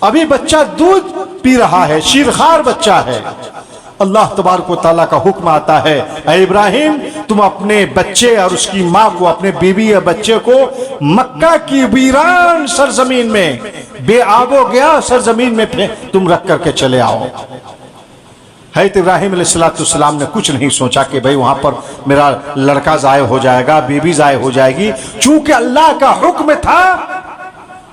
ابھی بچہ دودھ پی رہا ہے، شیرخوار بچہ ہے، اللہ تبارک و تعالیٰ کا حکم آتا ہے اے ابراہیم تم اپنے بچے اور اس کی ماں کو، اپنے بیوی یا بچے کو مکہ کی ویران سرزمین میں، بے آب و گیا سرزمین میں تم رکھ کر کے چلے آؤ۔ حضرت ابراہیم علیہ السلام نے کچھ نہیں سوچا کہ بھئی وہاں پر میرا لڑکا ضائع ہو جائے گا، بیوی ضائع ہو جائے گی، چونکہ اللہ کا حکم تھا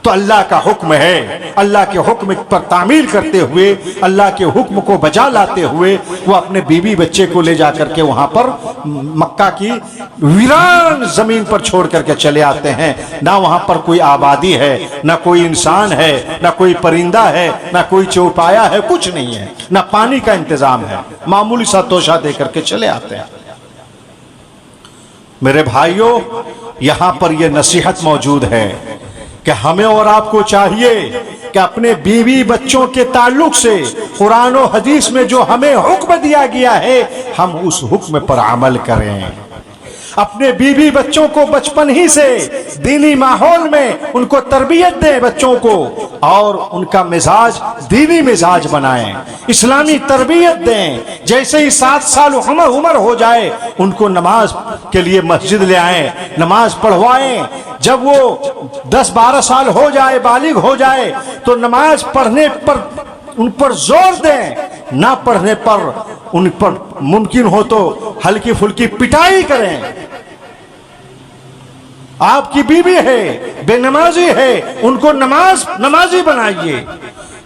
تو اللہ کا حکم ہے، اللہ کے حکم پر تعمیل کرتے ہوئے، اللہ کے حکم کو بجا لاتے ہوئے وہ اپنے بیوی بچے کو لے جا کر کے وہاں پر مکہ کی ویران زمین پر چھوڑ کر کے چلے آتے ہیں۔ نہ وہاں پر کوئی آبادی ہے، نہ کوئی انسان ہے، نہ کوئی پرندہ ہے، نہ کوئی چوپایا ہے، کچھ نہیں ہے، نہ پانی کا انتظام ہے، معمولی سا توشہ دے کر کے چلے آتے ہیں۔ میرے بھائیوں، یہاں پر یہ نصیحت موجود ہے کہ ہمیں اور آپ کو چاہیے کہ اپنے بیوی بچوں کے تعلق سے قرآن و حدیث میں جو ہمیں حکم دیا گیا ہے ہم اس حکم پر عمل کریں، اپنے بیوی بچوں کو بچپن ہی سے دینی ماحول میں ان کو تربیت دیں بچوں کو، اور ان کا مزاج دینی مزاج بنائیں، اسلامی تربیت دیں۔ جیسے ہی 7 سال عمر ہو جائے ان کو نماز کے لیے مسجد لے آئیں، نماز پڑھوائیں۔ جب وہ 10-12 سال ہو جائے، بالغ ہو جائے تو نماز پڑھنے پر ان پر زور دیں، نہ پڑھنے پر ان پر ممکن ہو تو ہلکی پھلکی پٹائی کریں۔ آپ کی بیوی ہے، بے نمازی ہے، ان کو نمازی بنائیے،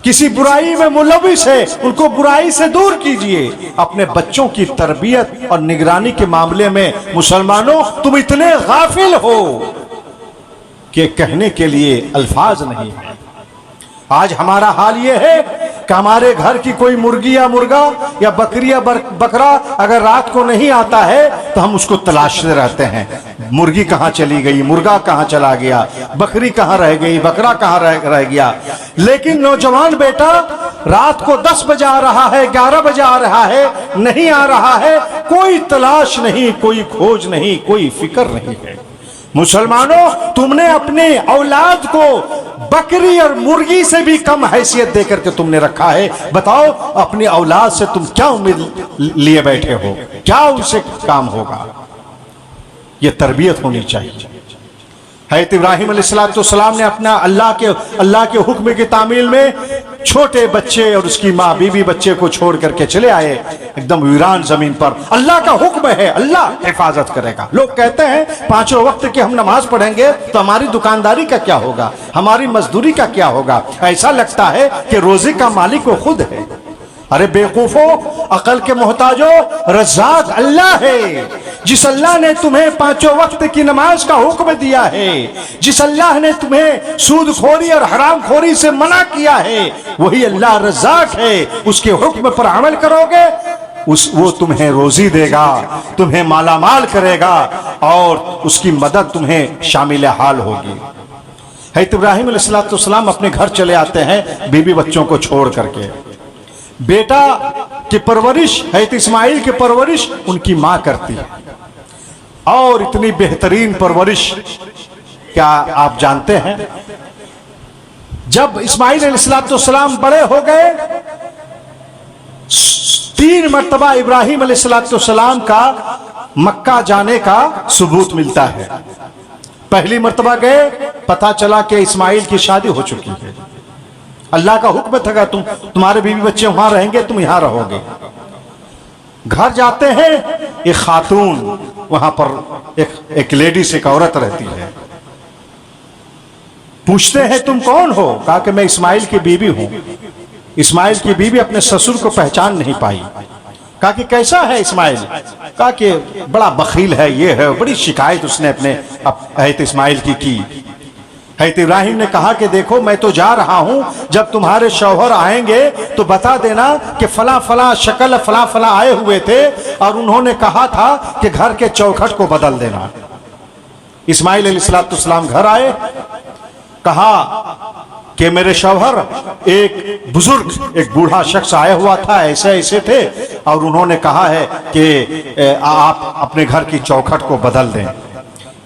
کسی برائی میں ملوث ہے ان کو برائی سے دور کیجئے۔ اپنے بچوں کی تربیت اور نگرانی کے معاملے میں مسلمانوں تم اتنے غافل ہو کہ کہنے کے لیے الفاظ نہیں ہیں۔ آج ہمارا حال یہ ہے کہ ہمارے گھر کی کوئی مرغی یا مرغا یا بکری یا بکرا اگر رات کو نہیں آتا ہے تو ہم اس کو تلاشتے رہتے ہیں، مرغی کہاں چلی گئی، مرغا کہاں چلا گیا، بکری کہاں رہ گئی، بکرا کہاں رہ گیا۔ لیکن نوجوان بیٹا رات کو 10 بجے آ رہا ہے، 11 بجے آ رہا ہے، نہیں آ رہا ہے، کوئی تلاش نہیں، کوئی کھوج نہیں، کوئی فکر نہیں ہے۔ مسلمانوں تم نے اپنے اولاد کو بکری اور مرغی سے بھی کم حیثیت دے کر کے تم نے رکھا ہے۔ بتاؤ اپنی اولاد سے تم کیا امید لیے بیٹھے ہو، کیا ان سے کام ہوگا؟ یہ تربیت ہونی چاہیے۔ حضرت ابراہیم علیہ السلام نے اپنا اللہ کے حکم کی تعمیل میں چھوٹے بچے اور اس کی ماں بیوی بچے کو چھوڑ کر کے چلے آئے ایک دم ویران زمین پر۔ اللہ کا حکم ہے، اللہ حفاظت کرے گا۔ لوگ کہتے ہیں 5 وقت کی ہم نماز پڑھیں گے تو ہماری دکانداری کا کیا ہوگا، ہماری مزدوری کا کیا ہوگا؟ ایسا لگتا ہے کہ روزی کا مالک وہ خود ہے۔ ارے بیوقوفو، عقل کے محتاجو، رزاق اللہ ہے۔ جس اللہ نے تمہیں 5 وقت کی نماز کا حکم دیا ہے، جس اللہ نے تمہیں سود خوری اور حرام خوری سے منع کیا ہے، وہی اللہ رزاق ہے۔ اس کے حکم پر عمل کرو گے وہ تمہیں روزی دے گا، تمہیں مالا مال کرے گا، اور اس کی مدد تمہیں شامل حال ہوگی۔ حضرت ابراہیم علیہ السلام اپنے گھر چلے آتے ہیں بیوی بچوں کو چھوڑ کر کے۔ بیٹا کی پرورش، حضرت اسماعیل کی پرورش ان کی ماں کرتی ہے، اور اتنی بہترین پرورش کیا آپ جانتے ہیں؟ جب اسماعیل علیہ السلام بڑے ہو گئے 3 مرتبہ ابراہیم علیہ السلام کا مکہ جانے کا ثبوت ملتا ہے۔ پہلی مرتبہ گئے، پتہ چلا کہ اسماعیل کی شادی ہو چکی ہے۔ اللہ کا حکم تھا کہ تمہارے بیوی بچے وہاں رہیں گے، تم یہاں رہو گے۔ گھر جاتے ہیں، ایک خاتون وہاں پر ایک لیڈیز، ایک عورت رہتی ہے۔ پوچھتے ہیں تم کون ہو؟ کہا کہ میں اسماعیل کی بیوی ہوں۔ اسماعیل کی بیوی اپنے سسر کو پہچان نہیں پائی۔ کہا کہ کیسا ہے اسماعیل؟ کہا کہ بڑا بخیل ہے، یہ ہے، بڑی شکایت اس نے اپنے حضرت اسماعیل کی۔ حضرت ابراہیم نے کہا کہ دیکھو میں تو جا رہا ہوں، جب تمہارے شوہر آئیں گے تو بتا دینا کہ فلاں فلاں شکل فلاں فلاں آئے ہوئے تھے اور انہوں نے کہا تھا کہ گھر کے چوکھٹ کو بدل دینا۔ اسماعیل علیہ السلام گھر آئے، کہا کہ میرے شوہر ایک بزرگ، ایک بوڑھا شخص آیا ہوا تھا، ایسے ایسے تھے، اور انہوں نے کہا ہے کہ آپ اپنے گھر کی چوکھٹ کو بدل دیں۔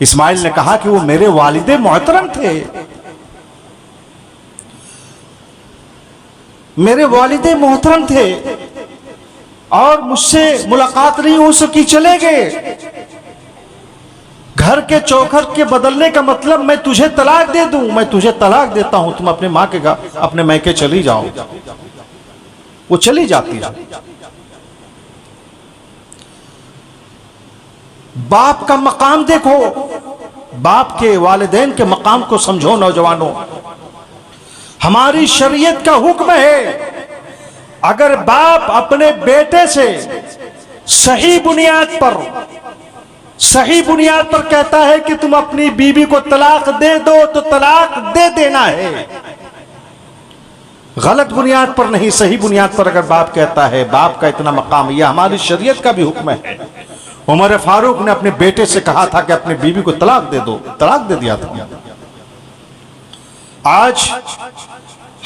اسماعیل نے کہا کہ وہ میرے والد محترم تھے۔ میرے والد محترم تھے اور مجھ سے ملاقات نہیں ہو سکی، چلے گئے۔ گھر کے چوکھٹ کے بدلنے کا مطلب میں تجھے طلاق دے دوں، میں تجھے طلاق دیتا ہوں، تم اپنے ماں کے اپنے میکے چلی جاؤ۔ وہ چلی جاتی ہے۔ باپ کا مقام دیکھو، باپ کے والدین کے مقام کو سمجھو نوجوانوں۔ ہماری شریعت کا حکم ہے اگر باپ اپنے بیٹے سے صحیح بنیاد پر کہتا ہے کہ تم اپنی بیوی کو طلاق دے دو تو طلاق دے دینا ہے، غلط بنیاد پر نہیں، صحیح بنیاد پر اگر باپ کہتا ہے، باپ کا اتنا مقام، یہ ہماری شریعت کا بھی حکم ہے۔ عمر فاروق نے اپنے بیٹے سے کہا تھا کہ اپنی بیوی کو طلاق دے دو، طلاق دے دیا تھا۔ آج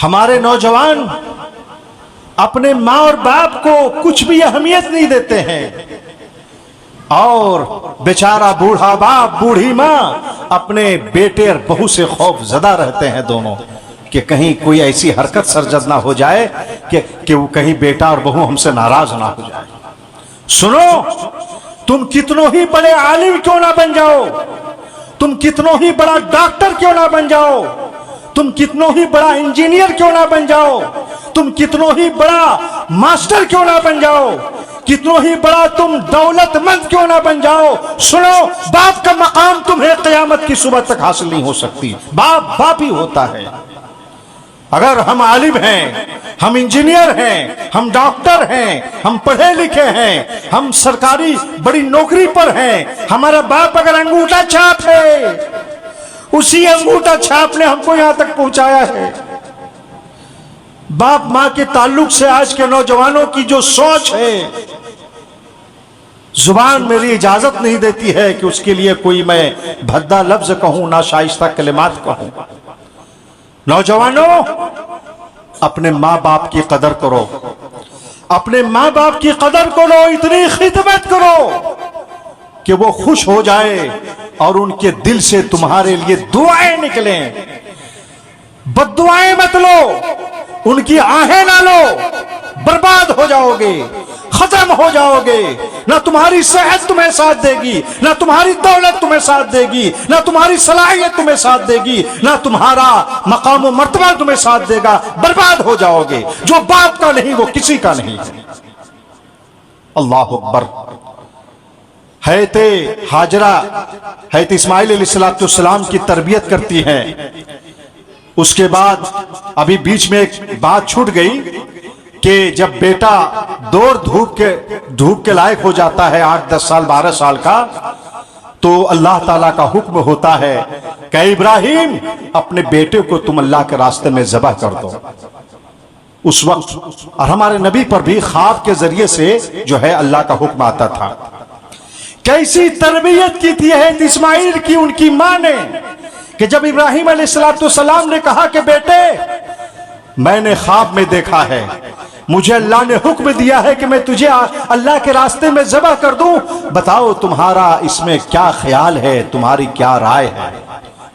ہمارے نوجوان اپنے ماں اور باپ کو کچھ بھی اہمیت نہیں دیتے ہیں، اور بیچارہ بوڑھا باپ بوڑھی ماں اپنے بیٹے اور بہو سے خوف زدہ رہتے ہیں دونوں، کہ کہیں کوئی ایسی حرکت سرزد نہ ہو جائے کہ وہ کہیں بیٹا اور بہو ہم سے ناراض نہ ہو جائے۔ سنو، تم کتنوں ہی بڑے عالم کیوں نہ بن جاؤ، تم کتنوں ہی بڑا ڈاکٹر کیوں نہ بن جاؤ، تم کتنوں ہی بڑا انجینئر کیوں نہ بن جاؤ، تم کتنوں ہی بڑا ماسٹر کیوں نہ بن جاؤ، کتنوں ہی بڑا تم دولت مند کیوں نہ بن جاؤ، سنو، باپ کا مقام تمہیں قیامت کی صبح تک حاصل نہیں ہو سکتی۔ باپ باپ ہی ہوتا ہے۔ اگر ہم عالم ہیں، ہم انجینئر ہیں، ہم ڈاکٹر ہیں، ہم پڑھے لکھے ہیں، ہم سرکاری بڑی نوکری پر ہیں، ہمارا باپ اگر انگوٹھا چھاپ ہے، اسی انگوٹھا چھاپ نے ہم کو یہاں تک پہنچایا ہے۔ باپ ماں کے تعلق سے آج کے نوجوانوں کی جو سوچ ہے، زبان میری اجازت نہیں دیتی ہے کہ اس کے لیے کوئی میں بھدا لفظ کہوں، ناشائستہ کلمات کہوں۔ نوجوانوں، اپنے ماں باپ کی قدر کرو، اپنے ماں باپ کی قدر کرو، اتنی خدمت کرو کہ وہ خوش ہو جائے اور ان کے دل سے تمہارے لیے دعائیں نکلیں۔ بد دعائیں مت لو، ان کی آہیں نہ لو، برباد ہو جاؤ گے، ختم ہو جاؤ گے۔ نہ تمہاری صحت تمہیں ساتھ دے گی، نہ تمہاری دولت تمہیں ساتھ دے گی، نہ تمہاری صلاحیت تمہیں ساتھ دے گی، نہ تمہارا مقام و مرتبہ تمہیں ساتھ دے گا، برباد ہو جاؤ گے۔ جو باپ کا نہیں وہ کسی کا نہیں۔ اللہ اکبر۔ حضرت ہاجرہ حضرت اسماعیل علیہ السلام کی تربیت کرتی ہیں۔ اس کے بعد ابھی بیچ میں ایک بات چھوٹ گئی کہ جب بیٹا دور دھوپ کے لائق ہو جاتا ہے، 8 10 سال 12 سال کا، تو اللہ تعالیٰ کا حکم ہوتا ہے کہ ابراہیم اپنے بیٹے کو تم اللہ کے راستے میں ذبح کر دو۔ اس وقت اور ہمارے نبی پر بھی خواب کے ذریعے سے جو ہے اللہ کا حکم آتا تھا۔ کیسی تربیت کی تھی حضرت اسماعیل کی ان کی ماں نے کہ جب ابراہیم علیہ السلام نے کہا کہ بیٹے، میں نے خواب میں دیکھا ہے، مجھے اللہ نے حکم دیا ہے کہ میں تجھے اللہ کے راستے میں ذبح کر دوں، بتاؤ تمہارا اس میں کیا خیال ہے، تمہاری کیا رائے ہے؟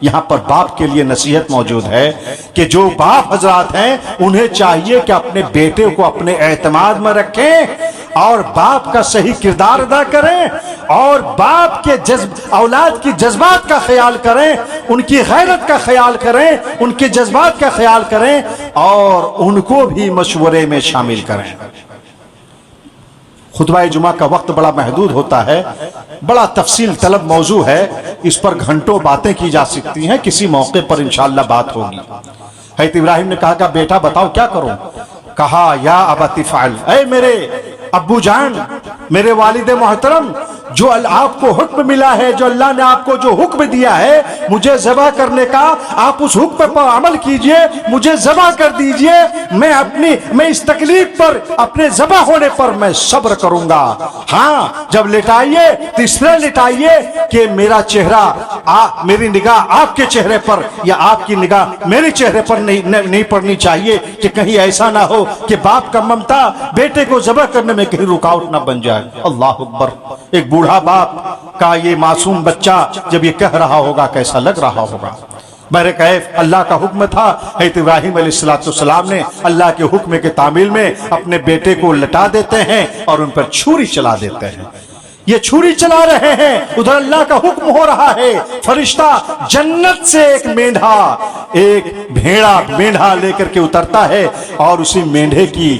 یہاں پر باپ کے لیے نصیحت موجود ہے کہ جو باپ حضرات ہیں انہیں چاہیے کہ اپنے بیٹے کو اپنے اعتماد میں رکھیں اور باپ کا صحیح کردار ادا کریں، اور باپ کے اولاد کی جذبات کا خیال کریں، ان کی غیرت کا خیال کریں، ان کے جذبات کا خیال کریں، اور ان کو بھی مشورے میں شامل کریں۔ خطبہ جمعہ کا وقت بڑا محدود ہوتا ہے، بڑا تفصیل طلب موضوع ہے، اس پر گھنٹوں باتیں کی جا سکتی ہیں، کسی موقع پر انشاءاللہ بات ہوگی۔ حضرت ابراہیم نے کہا کہ بیٹا بتاؤ کیا کروں؟ کہا یا ابت افعل، اے میرے ابو جان، میرے والد محترم، جو آپ کو حکم ملا ہے، جو اللہ نے آپ کو جو حکم دیا ہے مجھے ذبح کرنے کا، آپ اس حکم پر عمل کیجئے، مجھے ذبح کر دیجئے، میں اس تکلیف پر، اپنے ذبح ہونے پر میں صبر کروں گا۔ ہاں جب لٹائیے تو اس طرح لٹائیے کہ میرا چہرہ، میری نگاہ آپ کے چہرے پر یا آپ کی نگاہ میرے چہرے پر نہیں پڑنی چاہیے، کہ کہیں ایسا نہ ہو کہ باپ کا ممتا بیٹے کو ذبح کرنے میں کہیں رکاوٹ نہ بن جائے۔ اللہ اکبر۔ ایک بوڑھا باپ کا یہ معصوم بچہ جب یہ کہہ رہا ہوگا کیسا لگ رہا ہوگا۔ بہر کیف اللہ کا حکم تھا، حضرت ابراہیم علیہ السلام نے اللہ کے حکم کے تعمیل میں اپنے بیٹے کو لٹا دیتے ہیں اور ان پر چھری چلا دیتے ہیں۔ یہ چھری چلا رہے ہیں، ادھر اللہ کا حکم ہو رہا ہے، فرشتہ جنت سے ایک مینڈھا لے کر کے اترتا ہے اور اسی مینڈھے کی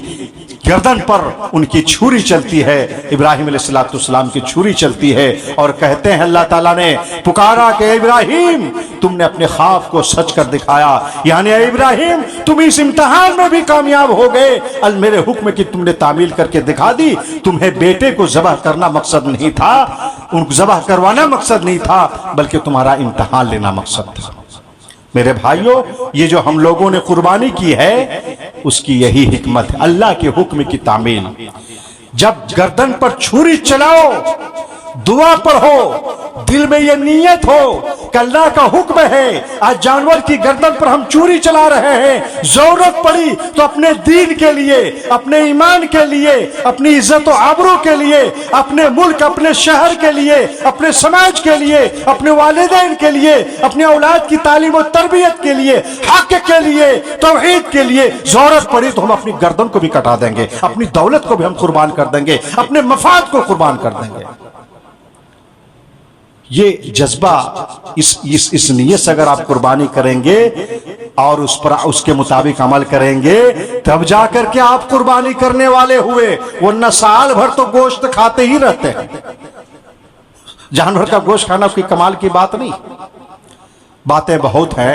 گردن پر ان کی چھری چلتی ہے، ابراہیم علیہ السلام کی چھری چلتی ہے، اور کہتے ہیں اللہ تعالیٰ نے پکارا کہ ابراہیم تم نے اپنے خواب کو سچ کر دکھایا، یعنی اے ابراہیم تم اس امتحان میں بھی کامیاب ہو گئے، میرے حکم کی تم نے تعمیل کر کے دکھا دی۔ تمہیں بیٹے کو ذبح کرنا مقصد نہیں تھا، ان کو ذبح کروانا مقصد نہیں تھا، بلکہ تمہارا امتحان لینا مقصد تھا۔ میرے بھائیوں، یہ جو ہم لوگوں نے قربانی کی ہے اس کی یہی حکمت ہے، اللہ کے حکم کی تعمیل۔ جب گردن پر چھری چلاؤ، دعا پڑھو، دل میں یہ نیت ہو کہ اللہ کا حکم ہے، آج جانور کی گردن پر ہم چھری چلا رہے ہیں، ضرورت پڑی تو اپنے دین کے لیے، اپنے ایمان کے لیے، اپنی عزت و آبرو کے لیے، اپنے ملک، اپنے شہر کے لیے، اپنے سماج کے لیے، اپنے والدین کے لیے، اپنے اولاد کی تعلیم و تربیت کے لیے، حق کے لیے، توحید کے لیے ضرورت پڑی تو ہم اپنی گردن کو بھی کٹا دیں گے، اپنی دولت کو بھی ہم قربان کر دیں گے، اپنے مفاد کو قربان کر دیں گے۔ یہ جذبہ، اس نیت سے اگر آپ قربانی کریں گے اور اس کے مطابق عمل کریں گے تب جا کر کے آپ قربانی کرنے والے ہوئے، ورنہ سال بھر تو گوشت کھاتے ہی رہتے ہیں۔ جانور کا گوشت کھانا کوئی کمال کی بات نہیں، باتیں بہت ہیں۔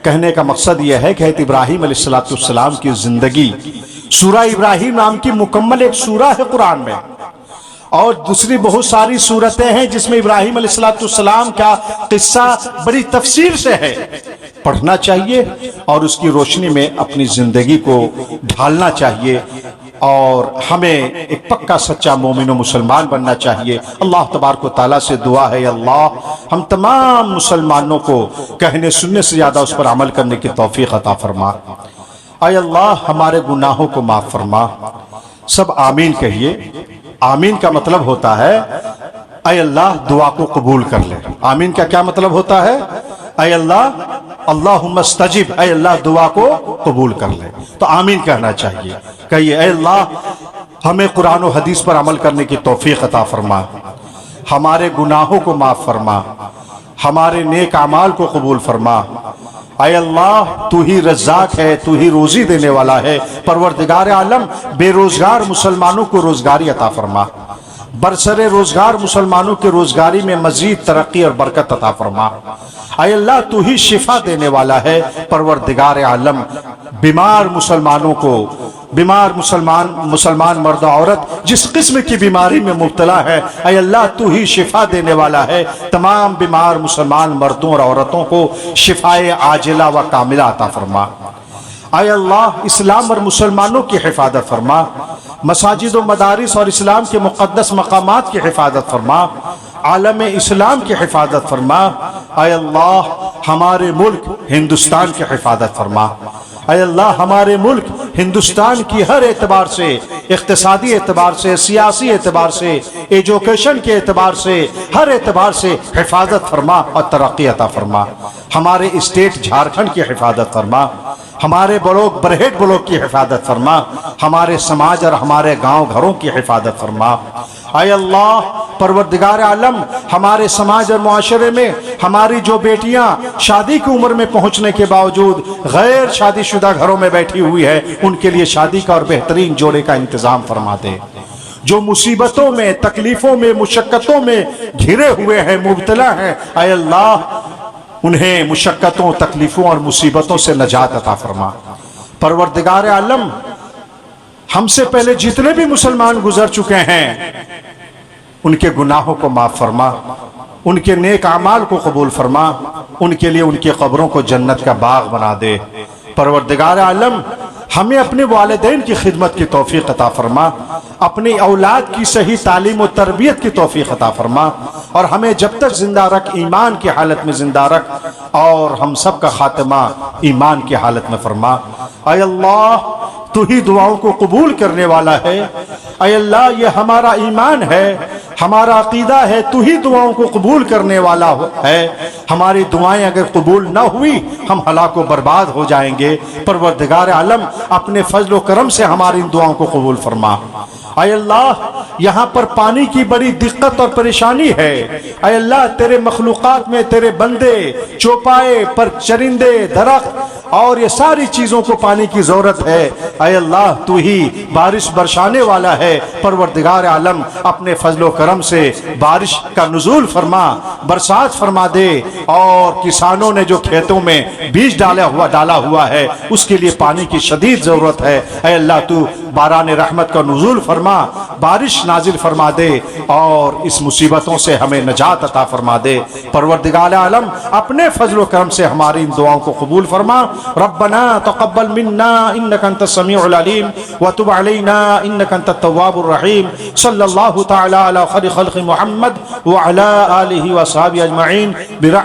کہنے کا مقصد یہ ہے کہ حضرت ابراہیم علیہ السلام کی زندگی، سورہ ابراہیم نام کی مکمل ایک سورہ ہے قرآن میں، اور دوسری بہت ساری صورتیں ہیں جس میں ابراہیم علیہ السلام کا قصہ بڑی تفصیل سے ہے، پڑھنا چاہیے اور اس کی روشنی میں اپنی زندگی کو ڈھالنا چاہیے، اور ہمیں ایک پکا سچا مومن و مسلمان بننا چاہیے۔ اللہ تبارک و تعالیٰ سے دعا ہے، اللہ ہم تمام مسلمانوں کو کہنے سننے سے زیادہ اس پر عمل کرنے کی توفیق عطا فرما۔ اے اللہ ہمارے گناہوں کو معاف فرما۔ سب آمین کہیے۔ آمین کا مطلب ہوتا ہے اے اللہ دعا کو قبول کر لے۔ آمین کا کیا مطلب ہوتا ہے؟ اے اللہ، اللہم استجب، اے اللہ دعا کو قبول کر لے۔ تو آمین کہنا چاہیے، کہیے اے اللہ ہمیں قرآن و حدیث پر عمل کرنے کی توفیق عطا فرما، ہمارے گناہوں کو معاف فرما، ہمارے نیک اعمال کو قبول فرما۔ اے اللہ تو ہی رزاق ہے، تو ہی روزی دینے والا ہے، پروردگار عالم بے روزگار مسلمانوں کو روزگاری عطا فرما، برسر روزگار مسلمانوں کے روزگاری میں مزید ترقی اور برکت عطا فرما۔ اے اللہ تو ہی شفا دینے والا ہے، پروردگار عالم بیمار مسلمانوں کو، بیمار مسلمان مرد و عورت جس قسم کی بیماری میں مبتلا ہے، اے اللہ تو ہی شفا دینے والا ہے، تمام بیمار مسلمان مردوں اور عورتوں کو شفائے عاجلہ و کاملہ عطا فرما۔ اے اللہ اسلام اور مسلمانوں کی حفاظت فرما، مساجد و مدارس اور اسلام کے مقدس مقامات کی حفاظت فرما، عالم اسلام کی حفاظت فرما۔ اے اللہ ہمارے ملک ہندوستان کی حفاظت فرما۔ اے اللہ ہمارے ملک ہندوستان کی ہر اعتبار سے، اقتصادی اعتبار سے، سیاسی اعتبار سے، ایجوکیشن کے اعتبار سے، ہر اعتبار سے حفاظت فرما اور ترقی عطا فرما۔ ہمارے اسٹیٹ جھارکھنڈ کی حفاظت فرما، ہمارے برہیٹ بلاک کی حفاظت فرما، ہمارے سماج اور ہمارے گاؤں گھروں کی حفاظت فرما۔ اے اللہ پروردگار عالم ہمارے سماج اور معاشرے میں ہماری جو بیٹیاں شادی کی عمر میں پہنچنے کے باوجود غیر شادی شدہ گھروں میں بیٹھی ہوئی ہے، ان کے لیے شادی کا اور بہترین جوڑے کا انتظام فرما دے۔ جو مصیبتوں میں، تکلیفوں میں، مشقتوں میں گھرے ہوئے ہیں، مبتلا ہیں، اے اللہ انہیں مشقتوں، تکلیفوں اور مصیبتوں سے نجات عطا فرما۔ پروردگار عالم ہم سے پہلے جتنے بھی مسلمان گزر چکے ہیں ان کے گناہوں کو معاف فرما، ان کے نیک اعمال کو قبول فرما، ان کے لیے ان کی قبروں کو جنت کا باغ بنا دے۔ پروردگار عالم ہمیں اپنے والدین کی خدمت کی توفیق عطا فرما، اپنی اولاد کی صحیح تعلیم و تربیت کی توفیق عطا فرما، اور ہمیں جب تک زندہ رکھ ایمان کی حالت میں زندہ رکھ، اور ہم سب کا خاتمہ ایمان کی حالت میں فرما۔ اے اللہ تو ہی دعاؤں کو قبول کرنے والا ہے۔ اے اللہ یہ ہمارا ایمان ہے، ہمارا عقیدہ ہے تو ہی دعاؤں کو قبول کرنے والا ہے، ہماری دعائیں اگر قبول نہ ہوئی ہم ہلاک و برباد ہو جائیں گے۔ پروردگار عالم اپنے فضل و کرم سے ہماری ان دعاؤں کو قبول فرما۔ اے اللہ یہاں پر پانی کی بڑی دقت اور پریشانی ہے، اے اللہ تیرے مخلوقات میں تیرے بندے چوپائے پر چرندے درخت اور یہ ساری چیزوں کو پانی کی ضرورت ہے، اے اللہ تو ہی بارش برسانے والا ہے۔ پروردگار عالم اپنے فضل و کرم سے بارش کا نزول فرما، برسات فرما دے، اور کسانوں نے جو کھیتوں میں بیج ڈالا ہوا ہے اس کے لیے پانی کی شدید ضرورت ہے، اے اللہ تو باران رحمت کا نزول فرما، بارش نازل فرما دے اور اس مصیبتوں سے ہمیں نجات عطا فرما دے۔ پروردگار عالم اپنے فضل و کرم سے ہماری ان دعاؤں کو قبول فرما۔ ربنا تقبل منا انك انت السميع العليم وتب علينا انك انت التواب الرحيم صلى الله تعالى على خير خلق محمد وعلى اله وصحبه اجمعين